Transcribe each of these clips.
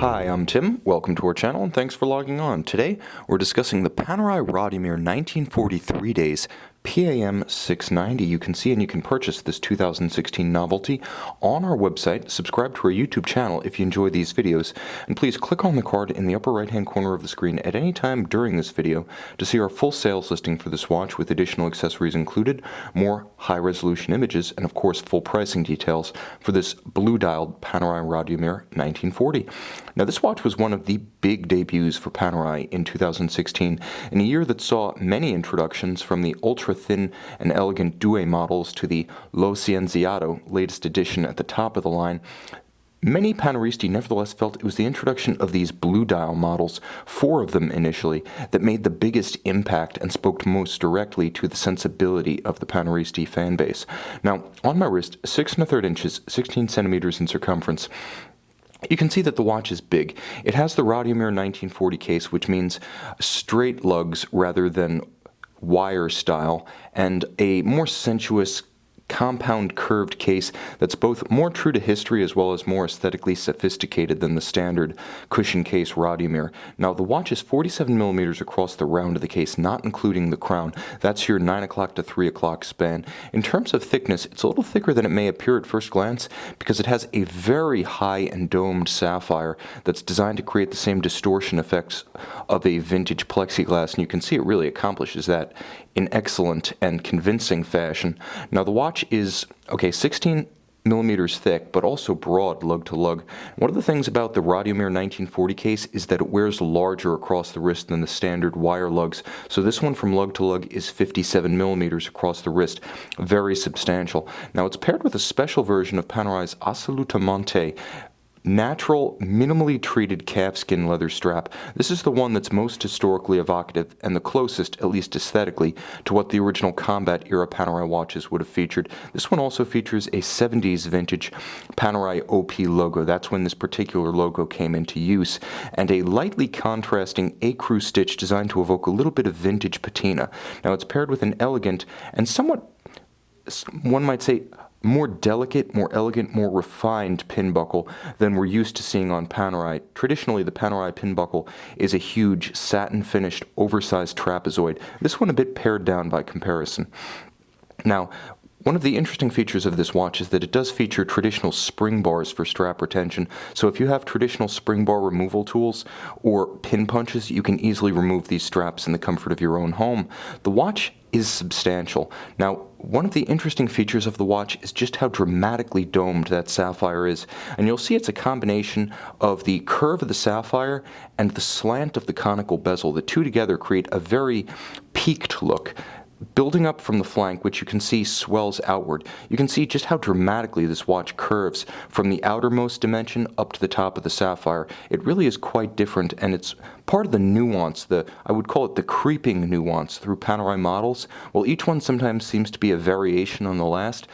Hi, I'm Tim. Welcome to our channel and thanks for logging on. Today we're discussing the Panerai Radiomir 1943 Days PAM690. You can see and you can purchase this 2016 novelty on our website. Subscribe to our YouTube channel if you enjoy these videos, and please click on the card in the upper right hand corner of the screen at any time during this video to see our full sales listing for this watch with additional accessories included, more high resolution images, and of course full pricing details for this blue dialed Panerai Radiomir 1940. Now this watch was one of the big debuts for Panerai in 2016, in a year that saw many introductions from the ultra-thin and elegant Due models to the Lo Scienziato latest edition at the top of the line. Many Paneristi nevertheless felt it was the introduction of these blue dial models, 4 of them initially, that made the biggest impact and spoke most directly to the sensibility of the Paneristi fan base. Now, on my wrist, 6 1/3 inches, 16 centimeters in circumference, you can see that the watch is big. It has the Radiomir 1940 case, which means straight lugs rather than wire style, and a more sensuous compound curved case that's both more true to history as well as more aesthetically sophisticated than the standard cushion case Radiomir. Now the watch is 47 millimeters across the round of the case, not including the crown. That's your 9 o'clock to 3 o'clock span. In terms of thickness, it's a little thicker than it may appear at first glance because it has a very high and domed sapphire that's designed to create the same distortion effects of a vintage plexiglass, and you can see it really accomplishes that in excellent and convincing fashion. Now the watch is, 16 millimeters thick, but also broad lug to lug. One of the things about the Radiomir 1940 case is that it wears larger across the wrist than the standard wire lugs. So this one from lug to lug is 57 millimeters across the wrist, very substantial. Now it's paired with a special version of Panerai's Assolutamente natural, minimally treated calfskin leather strap. This is the one that's most historically evocative and the closest, at least aesthetically, to what the original combat era Panerai watches would have featured. This one also features a 70s vintage Panerai OP logo. That's when this particular logo came into use, and a lightly contrasting ecru stitch designed to evoke a little bit of vintage patina. Now it's paired with an elegant and somewhat, one might say, more delicate, more elegant, more refined pin buckle than we're used to seeing on Panerai. Traditionally, the Panerai pin buckle is a huge satin-finished, oversized trapezoid. This one a bit pared down by comparison. Now, one of the interesting features of this watch is that it does feature traditional spring bars for strap retention. So if you have traditional spring bar removal tools or pin punches, you can easily remove these straps in the comfort of your own home. The watch is substantial. Now, one of the interesting features of the watch is just how dramatically domed that sapphire is. And you'll see it's a combination of the curve of the sapphire and the slant of the conical bezel. The two together create a very peaked look, building up from the flank, which you can see swells outward. You can see just how dramatically this watch curves from the outermost dimension up to the top of the sapphire. It really is quite different, and it's part of the nuance, I would call it the creeping nuance through Panerai models. While each one sometimes seems to be a variation on the last,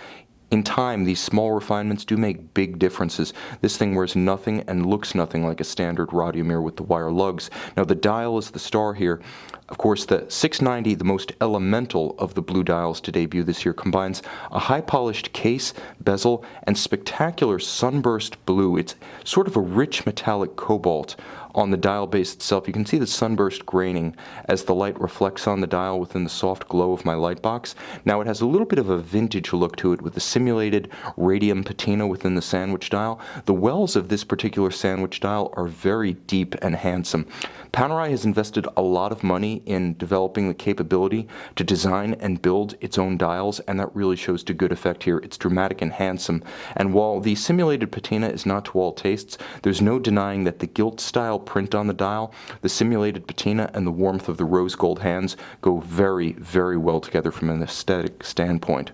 in time, these small refinements do make big differences. This thing wears nothing and looks nothing like a standard Radiomir with the wire lugs. Now, the dial is the star here. Of course, the 690, the most elemental of the blue dials to debut this year, combines a high-polished case, bezel, and spectacular sunburst blue. It's sort of a rich metallic cobalt on the dial base itself. You can see the sunburst graining as the light reflects on the dial within the soft glow of my light box. Now, it has a little bit of a vintage look to it with the simulated radium patina within the sandwich dial. The wells of this particular sandwich dial are very deep and handsome. Panerai has invested a lot of money in developing the capability to design and build its own dials, and that really shows to good effect here. It's dramatic and handsome, and while the simulated patina is not to all tastes, there's no denying that the gilt-style print on the dial, the simulated patina, and the warmth of the rose gold hands go very, very well together from an aesthetic standpoint.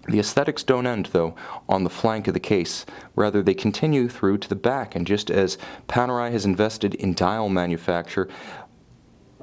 The aesthetics don't end, though, on the flank of the case. Rather, they continue through to the back, and just as Panerai has invested in dial manufacture,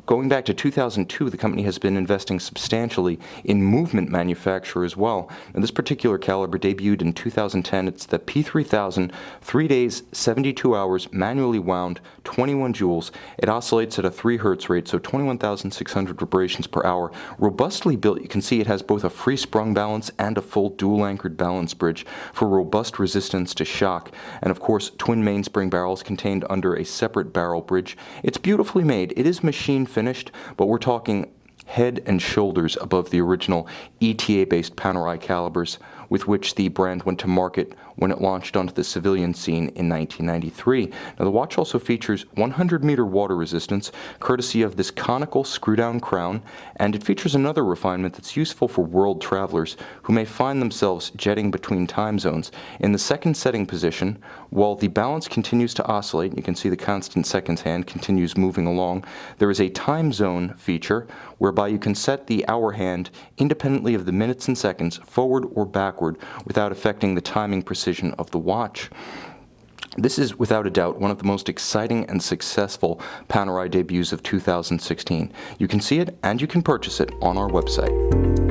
Going back to 2002, the company has been investing substantially in movement manufacture as well. And this particular caliber debuted in 2010. It's the P3000, 3 days, 72 hours, manually wound, 21 joules. It oscillates at a 3 hertz rate, so 21,600 vibrations per hour. Robustly built, you can see it has both a free sprung balance and a full dual anchored balance bridge for robust resistance to shock. And of course, twin mainspring barrels contained under a separate barrel bridge. It's beautifully made. It is machine finished, but we're talking head and shoulders above the original ETA-based Panerai calibers with which the brand went to market when it launched onto the civilian scene in 1993. Now, the watch also features 100-meter water resistance, courtesy of this conical screw-down crown, and it features another refinement that's useful for world travelers who may find themselves jetting between time zones. In the second setting position, while the balance continues to oscillate, you can see the constant seconds hand continues moving along, there is a time zone feature whereby you can set the hour hand independently of the minutes and seconds, forward or backward, without affecting the timing precision of the watch. This is, without a doubt, one of the most exciting and successful Panerai debuts of 2016. You can see it and you can purchase it on our website.